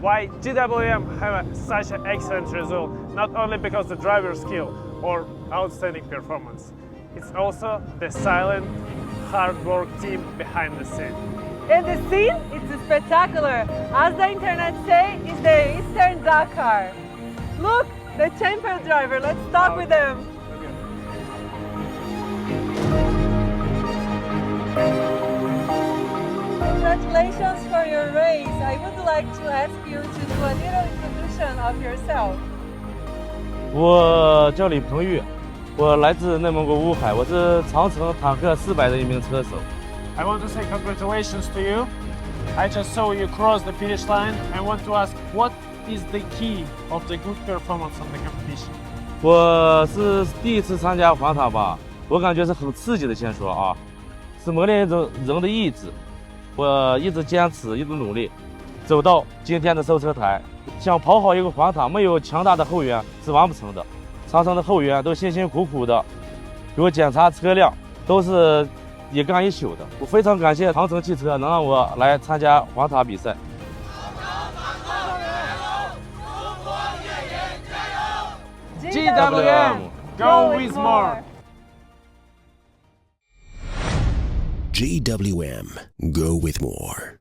why GWM have such an excellent result, not only because the driver skill or outstanding performance, it's also the silent, hard work team behind the scene. And the scene, it's spectacular. As the internet say, it's the Eastern Dakar. Look, the champion driver, let's talk with him. Congratulations for your race. I would like to ask you to do a little introduction of yourself. 我叫李鹏玉，我来自内蒙古乌海，我是长城坦克400的一名车手。 I want to say congratulations to you. I just saw you cross the finish line. I want to ask, what is the key of the good performance on the competition? 我是第一次参加环塔吧，我感觉是很刺激的，先说啊，是磨练一种人的意志。我一直坚持，一直努力，走到今天的收车台。想跑好一个环塔，没有强大的后援是完不成的。长城的后援都辛辛苦苦的给我检查车辆，都是一干一宿的。我非常感谢长城汽车能让我来参加环塔比赛。 GWM, go with more. GWM, go with more.